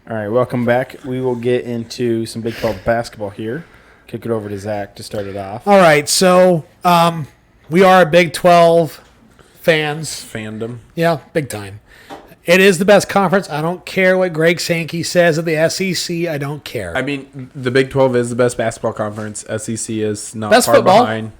All right, welcome back. We will get into some Big 12 basketball here. Kick it over to Zach to start it off. All right, so we are Big 12 fans. Fandom. Yeah, big time. It is the best conference. I don't care what Greg Sankey says of the SEC. I don't care. I mean, the Big 12 is the best basketball conference. SEC is not Best far football. behind.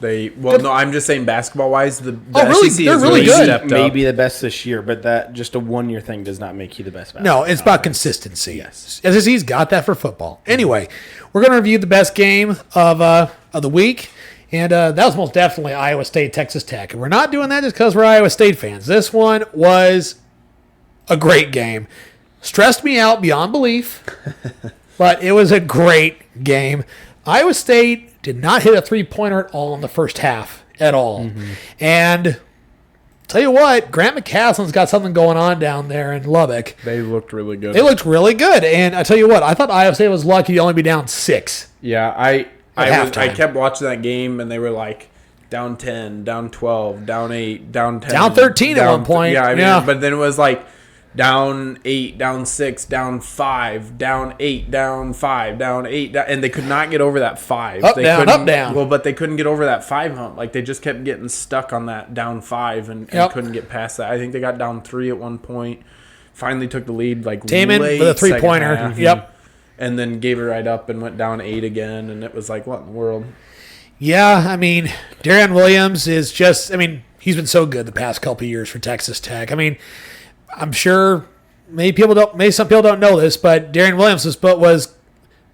No, I'm just saying basketball-wise, the really? SEC They're is really really good. stepped up. Maybe the best this year, but that just a one-year thing does not make you the best basketball. No, it's about consistency. Yes. SEC's got that for football. Anyway, we're going to review the best game of the week, and that was most definitely Iowa State, Texas Tech. And we're not doing that just because we're Iowa State fans. This one was a great game. Stressed me out beyond belief, but it was a great game. Iowa State did not hit a three-pointer at all in the first half at all. Mm-hmm. And tell you what, Grant McCaslin's got something going on down there in Lubbock. They looked really good. They looked really good. And I tell you what, I thought Iowa State was lucky to only be down 6. Yeah, I halftime. kept watching that game, and they were like down 10, down 12, down 8, down 10. Down 13 at one point. Yeah, I mean, Yeah. but then it was like down 8, down 6, down 5, down 8, down 5, down 8, and they could not get over that 5. Up, They down, couldn't- up, down. Well, but they couldn't get over that 5 hump. Like, they just kept getting stuck on that down 5 and Yep. couldn't get past that. I think they got down 3 at one point. Finally took the lead, like, Taman late with a three-pointer. second half. Yep. And then gave it right up and went down 8 again, and it was like, what in the world? Yeah, I mean, Darian Williams is just, I mean, he's been so good the past couple of years for Texas Tech. I mean, I'm sure maybe some people don't know this, but Darian Williams was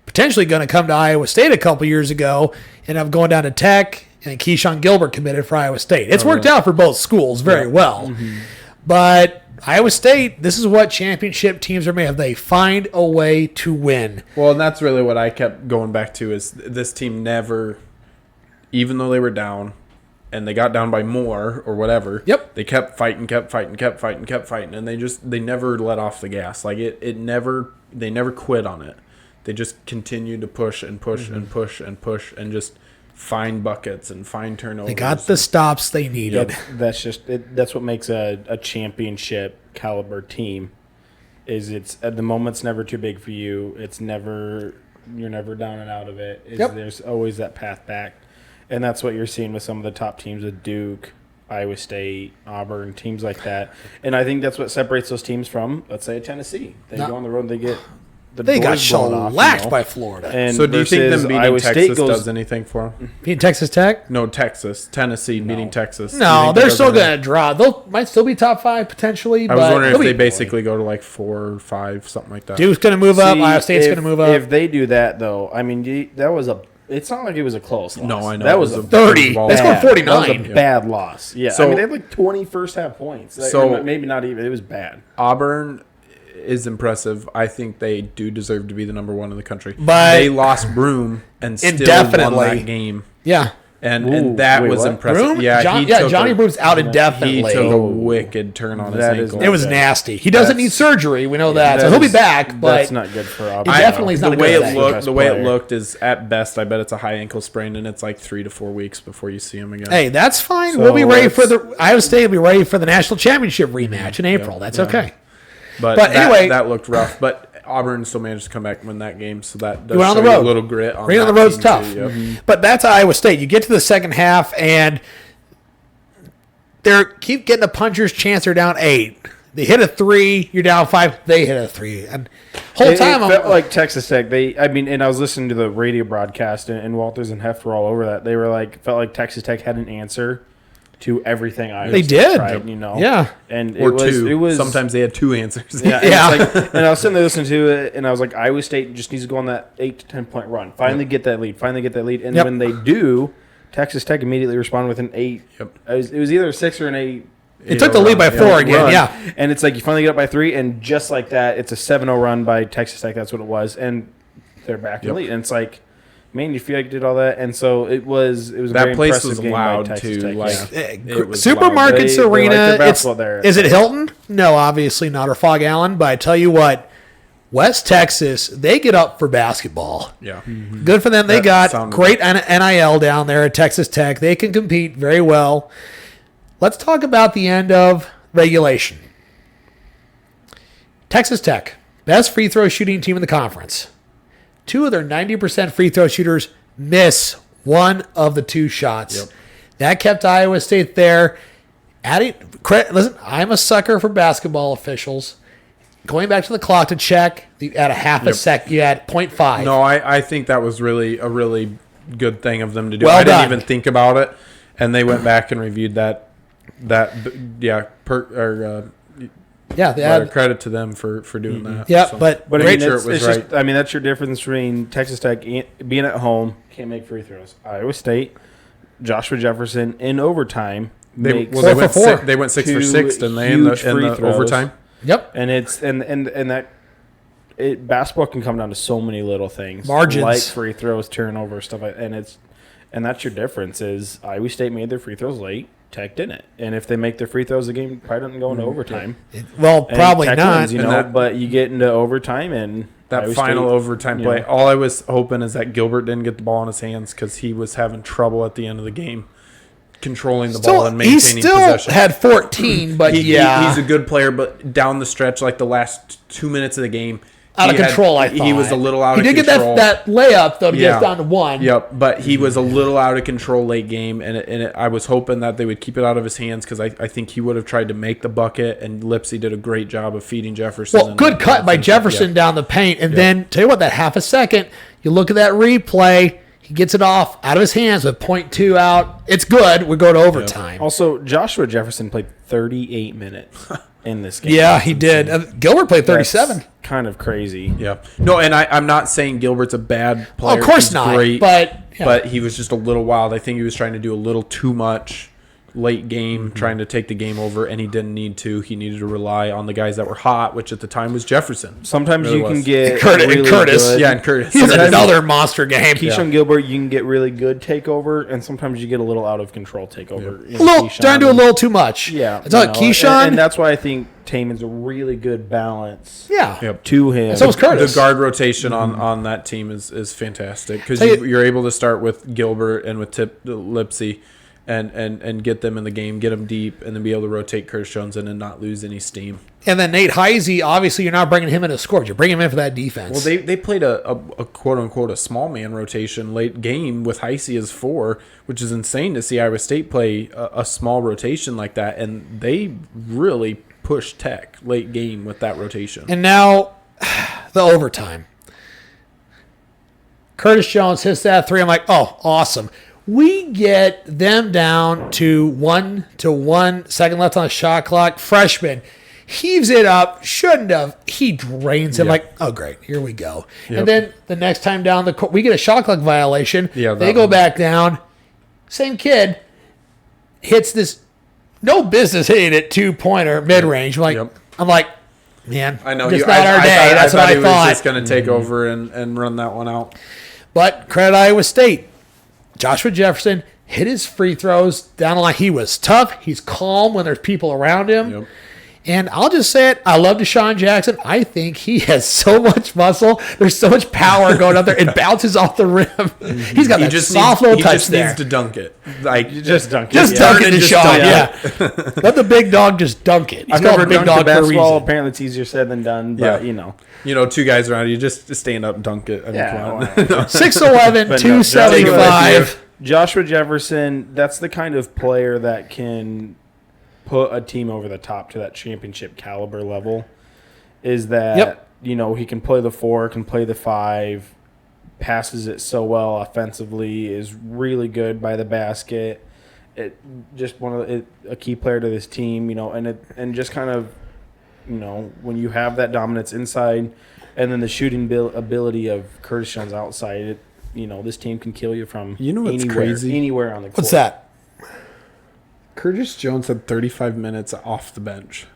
potentially going to come to Iowa State a couple years ago, and I'm going down to Tech, and Keyshawn Gilbert committed for Iowa State. It's worked out for both schools very well. Mm-hmm. But Iowa State, this is what championship teams are made of. They find a way to win. Well, and that's really what I kept going back to is this team never, even though they were down, and they got down by more or whatever. Yep. They kept fighting, and they never let off the gas. Like they never quit on it. They just continued to push and push and push and push and just find buckets and find turnovers. They got the stops they needed. Yep. That's just that's what makes a championship caliber team. Is it's at the moment's never too big for you. You're never down and out of it. There's always that path back. And that's what you're seeing with some of the top teams with Duke, Iowa State, Auburn, teams like that. And I think that's what separates those teams from, let's say, Tennessee. They go on the road and they get the They got doors blown off, shellacked by Florida. And So do you think versus them beating Iowa Texas State does anything for them? Beating Texas Tech? No, Tennessee beating Texas. Do you No, think that they're does still anything? going to draw. They might still be top 5 potentially. I was but wondering if they'll they be- basically go to like 4 or 5, something like that. Duke's going to move up. See, Iowa State's going to move up. If they do that, though, I mean, that was it's not like it was a close loss. No, I know. That It was was a a 30. ball. They scored bad- 49. That was a bad loss. Yeah. So- I mean, they had like 20 first half points. So- Maybe not even. It was bad. Auburn is impressive. I think they do deserve to be the number 1 in the country. But- they lost Broom and still won Indefinitely. that game. Yeah. And that wait, was what? impressive. Broom? Yeah, Johnny Broom's out indefinitely. He took a wicked turn on his That is ankle. It was Okay. nasty. He doesn't That's- need surgery. We know that. So That he'll be is- back, but that's not good for Auburn. It definitely is not the a good way it thing. looked. The way it Player. looked is at best. I bet it's a high ankle sprain, and it's like 3 to 4 weeks before you see him again. hey, that's fine. So we'll be ready let's- for the Iowa State will be ready for the national championship rematch in April. That's okay. but anyway- that looked rough. But Auburn still managed to come back and win that game, so that does went on show the you road. a little grit. Being on the that road's team, tough. too, yep. But that's Iowa State. You get to the second half, and they keep getting a puncher's chance. They're down 8. They hit a 3. You're down 5. They hit a 3. And whole It time felt I'm like Texas Tech. And I was listening to the radio broadcast, and Walters and Heft were all over that. They were like, felt like Texas Tech had an answer to everything Iowa They State did. tried, you know. Yeah. And Or it was, two. It was Sometimes they had 2 answers. Yeah, and, Yeah. it's like, and I was sitting there listening to it, and I was like, Iowa State just needs to go on that 8 to 10 point run. Finally get that lead. And Yep. when they do, Texas Tech immediately responded with an 8. Yep. It was either a 6 or an 8. It took the lead by 4 again. Run. Yeah. And it's like you finally get up by 3, and just like that, it's a 7-0 run by Texas Tech. That's what it was, and they're back in the Yep. lead. And it's like, man, you feel like you did all that, and so it was a That very place impressive was game loud, by Texas too, Tech. like- yeah. It was Supermarkets loud. They Arena. like their It's, basketball there. is it Hilton? No, obviously not, or Fog Allen. But I tell you what, West Texas, they get up for basketball. Yeah. Good for them. They That got sounded- great NIL down there at Texas Tech. They can compete very well. Let's talk about the end of regulation. Texas Tech, best free throw shooting team in the conference. 2 of their 90% free throw shooters miss one of the 2 shots. Yep. That kept Iowa State there. Listen, I'm a sucker for basketball officials. Going back to the clock to check, you add a half a sec. You add 0.5. No, I think that was really a really good thing of them to do. Well I didn't done. even think about it, and they went back and reviewed that. Credit to them for doing that. Yeah, So, but But I Make mean, sure it's, it was it's right. just, I mean, that's your difference between Texas Tech being at home, can't make free throws. Iowa State, Joshua Jefferson in overtime makes Four for four. They went 6 for 2 6, didn't they? In huge the free throws. overtime. Yep. and it's and that basketball can come down to so many little things, Margins. like free throws, turnovers, stuff like, and that's your difference. Is Iowa State made their free throws late, Tech didn't, and if they make their free throws, the game probably doesn't go into overtime. Well, And probably Tech not. wins, And that- but you get into overtime and That Iowa final State, overtime you play. know. All I was hoping is that Gilbert didn't get the ball in his hands because he was having trouble at the end of the game controlling the ball and he maintaining still possession. had 14, but He's a good player, but down the stretch, like the last 2 minutes of the game, out of he had- control, I thought. He was a little out of control. He did control. get that layup, though, to get us down to 1. Yep, but he was a little out of control late game, and I was hoping that they would keep it out of his hands because I think he would have tried to make the bucket, and Lipsy did a great job of feeding Jefferson. Well, good cut by Jefferson down the paint. And then, tell you what, that half a second, you look at that replay, he gets it off out of his hands with 0.2 out. It's good. We go to overtime. Also, Joshua Jefferson played 38 minutes in this game. Yeah, he did. Gilbert played 37. That's kind of crazy. Yeah. No, and I'm not saying Gilbert's a bad player. Of course He's not, great, but, yeah. but he was just a little wild. I think he was trying to do a little too much late game, trying to take the game over, and he didn't need to. He needed to rely on the guys that were hot, which at the time was Jefferson. Sometimes Really you can was. get Curtis- really Curtis. good. Yeah, and Curtis. He's Sometimes- another monster game. Keyshawn Gilbert, you can get really good takeover, and sometimes you get a little out of control takeover. A little, trying to do a little too much. Yeah, I thought Keyshawn. and that's why I think Taman's a really good balance. Yeah. Yep. To him. So was Curtis. The guard rotation on that team is fantastic because Tell you- you're able to start with Gilbert and with Lipsy and get them in the game, get them deep, and then be able to rotate Curtis Jones in and not lose any steam. And then Nate Heisey, obviously, you're not bringing him in to score. You're bringing him in for that defense. Well, they played a quote unquote a small man rotation late game with Heisey as 4, which is insane to see Iowa State play a small rotation like that, and they really pushed Tech late game with that rotation. And now, the overtime. Curtis Jones hits that 3. I'm like, oh, awesome. We get them down to 1 second left on the shot clock. Freshman heaves it up. Shouldn't have. He drains him. Yeah. Like, oh, great. Here we go. Yep. And then the next time down the court, we get a shot clock violation. Yeah, they that go one. back down. Same kid hits this no business hitting it 2-pointer mid-range. Yep. I'm like, man, I know it's you. not our day. That's what he I was thought. just going to take over and run that one out. But credit Iowa State. Joshua Jefferson hit his free throws down the line. He was tough. He's calm when there's people around him. Yep. And I'll just say it. I love Deshaun Jackson. I think he has so much muscle. There's so much power going up there. It bounces off the rim. He's got that soft little touch there. He just needs to dunk it. Like just dunk it. Just Yeah. dunk it, Just Deshaun. dunk Yeah. Let the big dog just dunk it. He's I've called never Big dunked Dog a for a basketball. reason. Apparently, it's easier said than done. But you know, 2 guys around you, just stand up and dunk it. I mean, come on. 6'11", But no, 275. Joshua Jefferson, that's the kind of player that can put a team over the top to that championship caliber level. Is that, Yep. you know, he can play the 4, can play the 5, passes it so well offensively, is really good by the basket. It just a key player to this team, you know, and just kind of, you know, when you have that dominance inside and then the shooting ability of Curtis Jones outside, you know, this team can kill you from You know what's crazy? anywhere on the court. What's that? Curtis Jones had 35 minutes off the bench.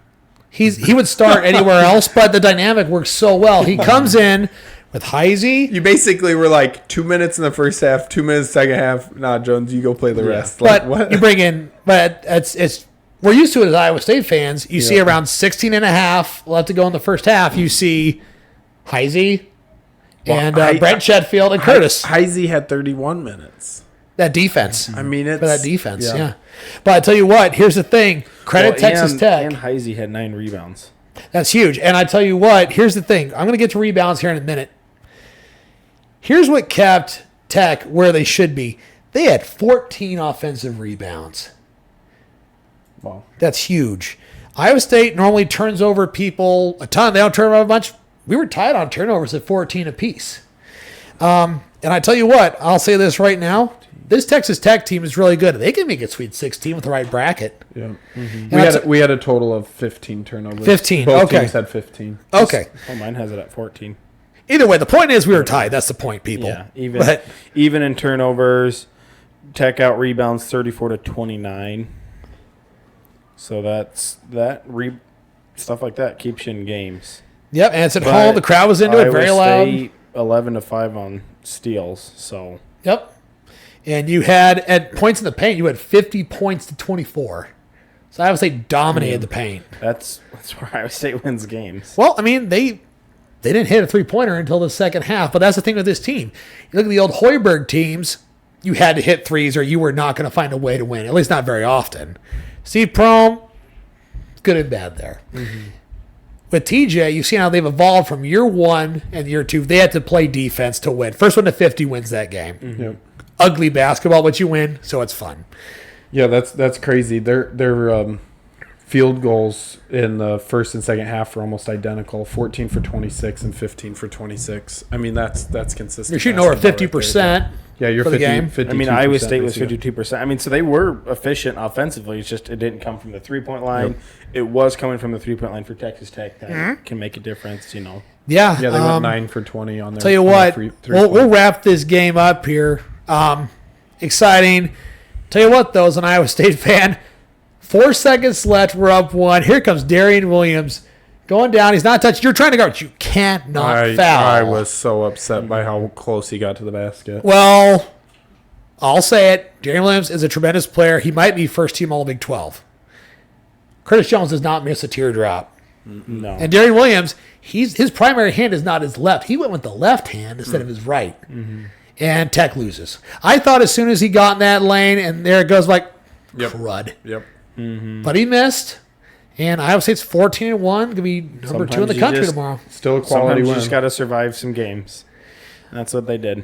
He would start anywhere else, but the dynamic works so well. He comes in with Heisey. You basically were like 2 minutes in the first half, 2 minutes second half. Nah, Jones, you go play the rest. Like, But what? you bring in, but it's we're used to it as Iowa State fans. You see around 16 and a half left to go in the first half. You see Heisey and Brent Shedfield and Curtis. Heisey had 31 minutes. That defense. I mean, it's For that defense, yeah. But I tell you what, here's the thing. Credit Texas Tech. And Heisey had 9 rebounds. That's huge. And I tell you what, here's the thing. I'm going to get to rebounds here in a minute. Here's what kept Tech where they should be. They had 14 offensive rebounds. Wow. That's huge. Iowa State normally turns over people a ton. They don't turn over a bunch. We were tied on turnovers at 14 apiece. And I tell you what, I'll say this right now. This Texas Tech team is really good. They can make it Sweet 16 with the right bracket. Yeah. Mm-hmm. We had a total of 15 turnovers. 15, Both okay. teams had 15. Okay. Oh, mine has it at 14. Either way, the point is we were tied. That's the point, people. Yeah, even in turnovers, Tech out rebounds 34-29. So stuff like that keeps you in games. Yep, and it's at home. The crowd was into it, very loud. 11-5 on steals. So yep. And you had, at points in the paint, you had 50 points to 24. So Iowa State dominated the paint. that's where Iowa State wins games. Well, I mean, they didn't hit a three-pointer until the second half, but that's the thing with this team. You look at the old Hoiberg teams, you had to hit threes or you were not going to find a way to win, at least not very often. Steve Prohm, good and bad there. Mm-hmm. With TJ, you've seen how they've evolved from year one and year two. They had to play defense to win. First one to 50 wins that game. Mm-hmm. Yep. Ugly basketball, but you win, so it's fun. Yeah, that's crazy. Their field goals in the first and second half were almost identical: 14 for 26 and 15 for 26. I mean, that's consistent. You're shooting over 50%. Yeah, you're for the game. 52%. I mean, Iowa State was 52%. I mean, so they were efficient offensively. It's just it didn't come from the three-point line. Yep. It was coming from the three-point line for Texas Tech. That can make a difference, Yeah. Yeah, they went 9 for 20 on their. Tell you what, we'll wrap this game up here. Exciting. Tell you what, though, as an Iowa State fan, 4 seconds left. We're up 1. Here comes Darian Williams going down. He's not touched. You're trying to guard. You cannot foul. I was so upset by how close he got to the basket. Well, I'll say it. Darian Williams is a tremendous player. He might be first team All Big 12. Curtis Jones does not miss a teardrop. No. And Darian Williams, his primary hand is not his left. He went with the left hand instead of his right. Mm-hmm. And Tech loses. I thought as soon as he got in that lane, and there it goes like crud. Yep. Mm-hmm. But he missed. And Iowa State's 14-1. Going to be number 2 in the country tomorrow. Still a quality Sometimes win. you just got to survive some games. That's what they did.